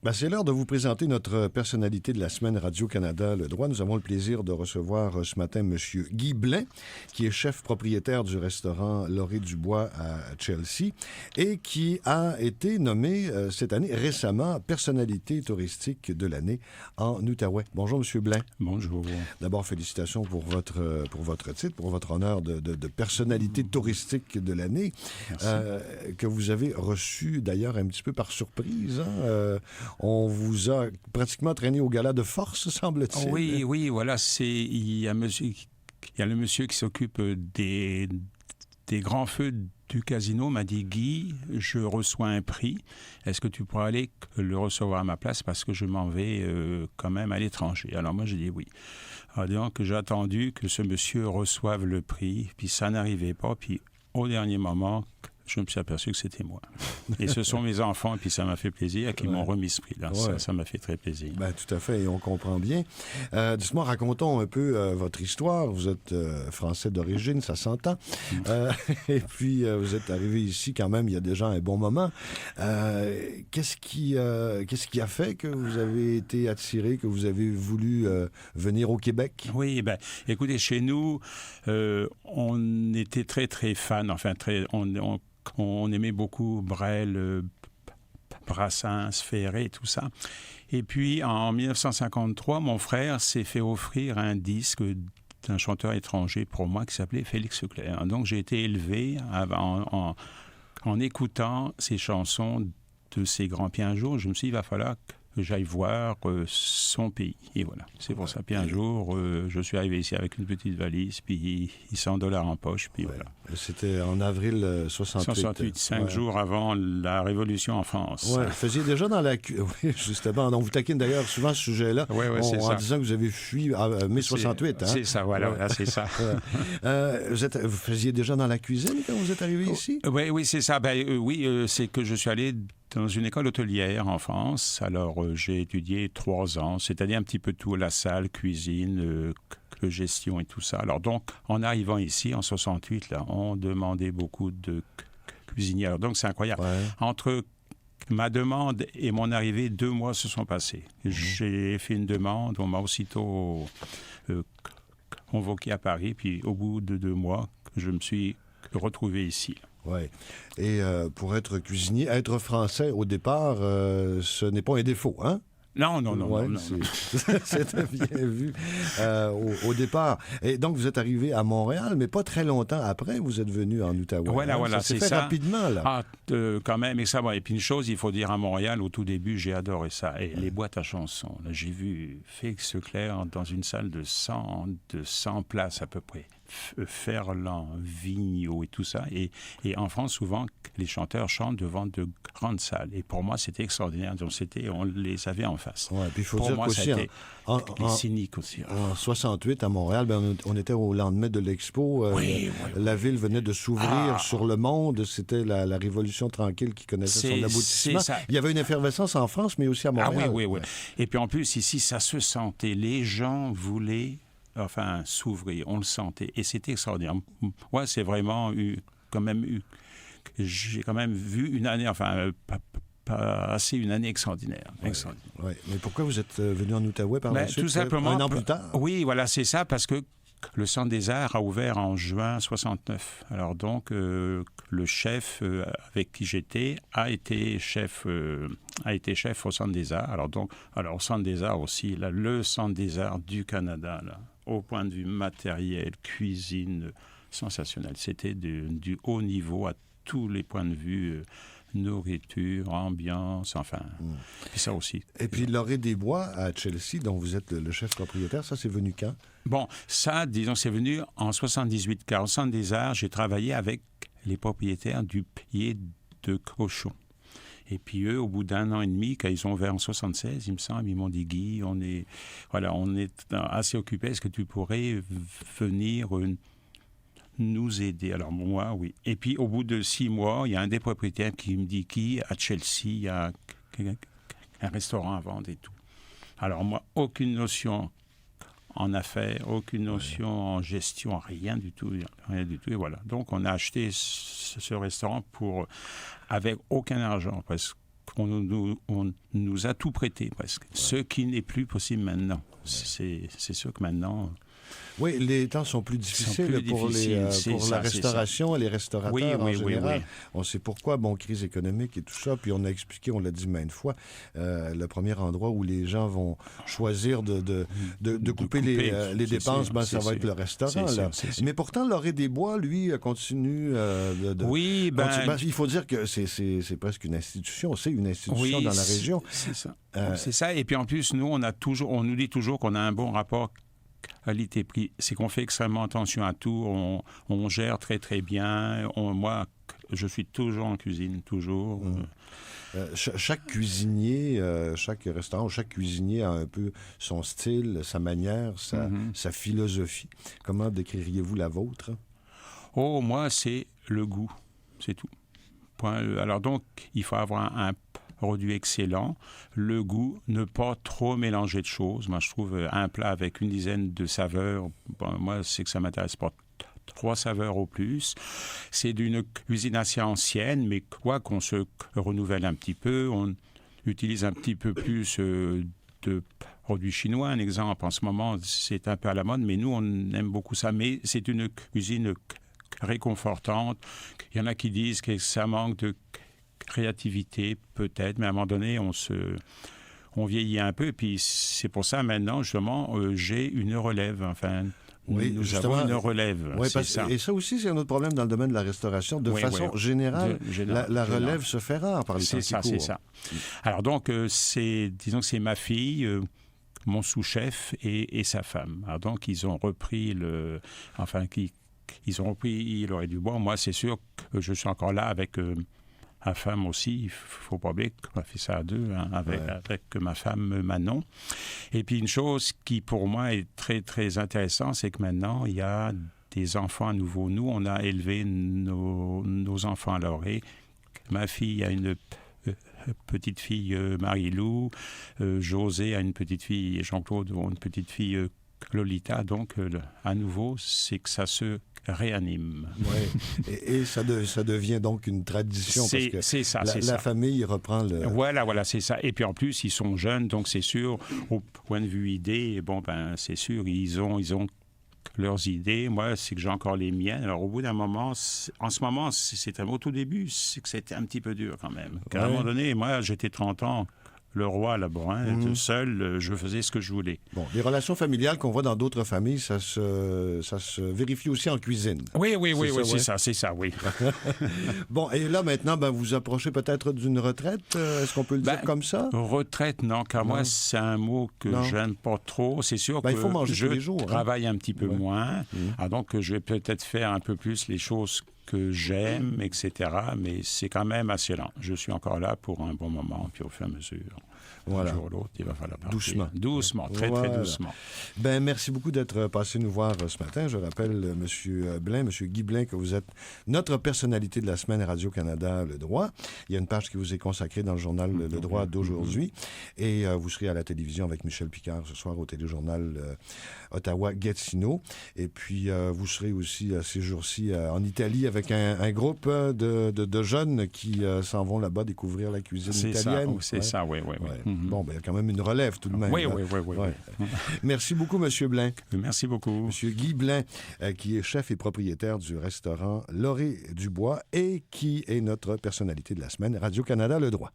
Ben, c'est l'heure de vous présenter notre personnalité de la semaine Radio-Canada Le Droit. Nous avons le plaisir de recevoir ce matin M. Guy Blain, qui est chef propriétaire du restaurant Laurier Dubois à Chelsea et qui a été nommé cette année récemment personnalité touristique de l'année en Outaouais. Bonjour M. Blain. Bonjour. D'abord, félicitations pour votre titre, pour votre honneur de personnalité touristique de l'année que vous avez reçu d'ailleurs un petit peu par surprise. On vous a pratiquement traîné au gala de force, semble-t-il. Oui, voilà. Il y a le monsieur qui s'occupe des grands feux du casino, m'a dit « Guy, je reçois un prix. Est-ce que tu pourrais aller le recevoir à ma place parce que je m'en vais quand même à l'étranger ?» Alors moi, j'ai dit oui. Alors donc, j'ai attendu que ce monsieur reçoive le prix, puis ça n'arrivait pas. Puis au dernier moment, je me suis aperçu que c'était moi. Et ce sont mes enfants, et puis ça m'a fait plaisir, qui m'ont remis ce prix-là. Ça m'a fait très plaisir. Ben, tout à fait, et on comprend bien. Dites-moi, racontons un peu votre histoire. Vous êtes français d'origine, ça s'entend. Et puis, vous êtes arrivé ici quand même il y a déjà un bon moment. Qu'est-ce qui a fait que vous avez été attiré, que vous avez voulu venir au Québec? Oui, ben, écoutez, chez nous, on était très, très fans, enfin, on aimait beaucoup Brel, Brassens, Ferré, tout ça. Et puis, en 1953, mon frère s'est fait offrir un disque d'un chanteur étranger pour moi qui s'appelait Félix Leclerc. Donc, j'ai été élevé en écoutant ces chansons de ces grands pieds. Un jour, je me suis dit, il va falloir que j'aille voir son pays. Et voilà, c'est pour ça. Puis un jour, je suis arrivé ici avec une petite valise, puis $100 en poche, puis voilà. C'était en avril 68. 5 jours avant la Révolution en France. Oui, vous faisiez déjà dans la... Oui, justement. On vous taquine d'ailleurs souvent à ce sujet-là, en disant que vous avez fui à mai 68. C'est ça, voilà, c'est ça. Vous faisiez déjà dans la cuisine quand vous êtes arrivé ici? Oui, c'est ça. C'est que je suis allé dans une école hôtelière en France. Alors, j'ai étudié 3 ans, c'est-à-dire un petit peu tout, la salle, cuisine, gestion et tout ça. Alors donc, en arrivant ici, en 68, là, on demandait beaucoup de cuisinières. Donc, c'est incroyable. Ouais. Entre ma demande et mon arrivée, 2 mois se sont passés. J'ai fait une demande, on m'a aussitôt convoqué à Paris, puis au bout de 2 mois, je me suis retrouvé ici. Oui. Et pour être cuisinier, être français au départ, ce n'est pas un défaut, hein? Non. C'était bien vu au départ. Et donc, vous êtes arrivé à Montréal, mais pas très longtemps après, vous êtes venu en Outaouais. Voilà, c'est fait rapidement, là. Quand même, et ça va. Et puis une chose, il faut dire à Montréal, au tout début, j'ai adoré ça. Et les boîtes à chansons, là, j'ai vu Félix Leclerc dans une salle de 100 places à peu près. Ferland, Vigneault et tout ça. Et en France, souvent, les chanteurs chantent devant de grandes salles. Et pour moi, c'était extraordinaire. Donc, on les avait en face. Ouais, puis il faut pour dire moi, qu'aussi, cynique aussi. En 68, à Montréal, on était au lendemain de l'Expo. La ville venait de s'ouvrir sur le monde. C'était la révolution tranquille qui connaissait son aboutissement. Il y avait une effervescence en France, mais aussi à Montréal. Oui. Et puis en plus, ici, ça se sentait. Les gens voulaient... s'ouvrir, on le sentait. Et c'était extraordinaire. Moi, c'est vraiment j'ai quand même vu une année, une année extraordinaire. Ouais. Mais pourquoi vous êtes venu en Outaouais par la suite? Tout simplement. 1 an plus tard? Oui, voilà, c'est ça, parce que le Centre des Arts a ouvert en juin 69. Alors donc, le chef avec qui j'étais a été chef au Centre des Arts. Alors au Centre des Arts aussi, là, le Centre des Arts du Canada, là, au point de vue matériel, cuisine, sensationnel. C'était du haut niveau à tous les points de vue, nourriture, ambiance, puis ça aussi. Et puis Laurier Dubois à Chelsea, dont vous êtes le chef propriétaire, ça c'est venu quand? Bon, ça, disons, c'est venu en 78, car au Centre des Arts, j'ai travaillé avec les propriétaires du Pied de Cochon. Et puis eux, au bout d'1 an et demi, quand ils ont ouvert en 76, il me semble, ils m'ont dit « Guy, on est assez occupés, est-ce que tu pourrais venir nous aider ?» Alors moi, oui. Et puis au bout de 6 mois, il y a un des propriétaires qui me dit « Guy, à Chelsea, il y a un restaurant à vendre et tout. » Alors moi, aucune notion en affaires, aucune notion en gestion, rien du tout. Et voilà. Donc, on a acheté ce restaurant avec aucun argent, parce on nous a tout prêté presque. Ce qui n'est plus possible maintenant. C'est sûr que maintenant... Oui, les temps sont plus difficiles pour la restauration et les restaurateurs en général. On sait pourquoi, crise économique et tout ça, puis on a expliqué, on l'a dit maintes fois, le premier endroit où les gens vont choisir de couper les dépenses, ça va être le restaurant. Mais pourtant, Laurée des Bois, lui, continue Oui, il faut dire que c'est presque une institution, c'est une institution dans la région. C'est ça. C'est ça, et puis en plus, nous, on nous dit toujours qu'on a un bon rapport qualité-prix, c'est qu'on fait extrêmement attention à tout, on gère très très bien. Moi, je suis toujours en cuisine, toujours. Chaque cuisinier, chaque restaurant, chaque cuisinier a un peu son style, sa manière, sa philosophie. Comment décririez-vous la vôtre? Oh, moi, c'est le goût, c'est tout. Alors donc, il faut avoir un produit excellent, le goût, ne pas trop mélanger de choses. Moi, je trouve un plat avec une dizaine de saveurs, moi, c'est que ça m'intéresse pas. 3 saveurs au plus. C'est d'une cuisine assez ancienne, mais quoi qu'on se renouvelle un petit peu, on utilise un petit peu plus de produits chinois. Un exemple, en ce moment, c'est un peu à la mode, mais nous, on aime beaucoup ça. Mais c'est une cuisine réconfortante. Il y en a qui disent que ça manque de créativité, peut-être, mais à un moment donné, on vieillit un peu, et puis c'est pour ça, maintenant, justement, j'ai une relève, nous avons une relève, c'est ça. Et ça aussi, c'est un autre problème dans le domaine de la restauration. De façon générale, la relève se fait rare par les temps qui courent. C'est ça. Alors donc, disons que c'est ma fille, mon sous-chef et sa femme. Alors donc, ils ont repris ils ont repris Laurée du Bois. Moi, c'est sûr que je suis encore là avec... ma femme aussi, il ne faut pas oublier qu'on a fait ça à deux, avec ma femme Manon. Et puis une chose qui pour moi est très très intéressante, c'est que maintenant il y a des enfants à nouveau. Nous, on a élevé nos enfants à Laurée. Ma fille a une petite fille Marie-Lou, José a une petite fille, Jean-Claude a une petite fille Lolita. Donc à nouveau, c'est que ça se réanime. Oui, et ça devient donc une tradition parce que la famille reprend le... Voilà, c'est ça. Et puis en plus, ils sont jeunes, donc c'est sûr, au point de vue idée, c'est sûr, ils ont leurs idées. Moi, c'est que j'ai encore les miennes. Alors au bout d'un moment, en ce moment, c'était au tout début, c'est que c'était un petit peu dur quand même. À un moment donné, moi, j'étais 30 ans, le roi là-bas, seul, je faisais ce que je voulais. Bon, les relations familiales qu'on voit dans d'autres familles, ça se vérifie aussi en cuisine. Oui, c'est ça, oui. Bon, et là, maintenant, vous approchez peut-être d'une retraite, est-ce qu'on peut le dire comme ça? Retraite, non, car moi, c'est un mot que j'aime pas trop. C'est sûr que il faut manger tous les jours, travaille un petit peu moins, donc je vais peut-être faire un peu plus les choses que j'aime, etc. Mais c'est quand même assez lent. Je suis encore là pour un bon moment, puis au fur et à mesure, un jour ou l'autre, il va falloir partir. Doucement, très doucement. Merci beaucoup d'être passé nous voir ce matin. Je rappelle, M. Guy Blain, que vous êtes notre personnalité de la semaine Radio-Canada Le Droit. Il y a une page qui vous est consacrée dans le journal Le Droit d'aujourd'hui. Et vous serez à la télévision avec Michel Picard ce soir au téléjournal Ottawa-Gatineau. Et puis, vous serez aussi ces jours-ci en Italie avec un groupe de jeunes qui s'en vont là-bas découvrir la cuisine italienne. C'est ça, oui. Bon, il y a quand même une relève tout de même. Oui. Merci beaucoup, M. Blain. Merci beaucoup. M. Guy Blain, qui est chef et propriétaire du restaurant Laurée du Bois et qui est notre personnalité de la semaine Radio-Canada Le Droit.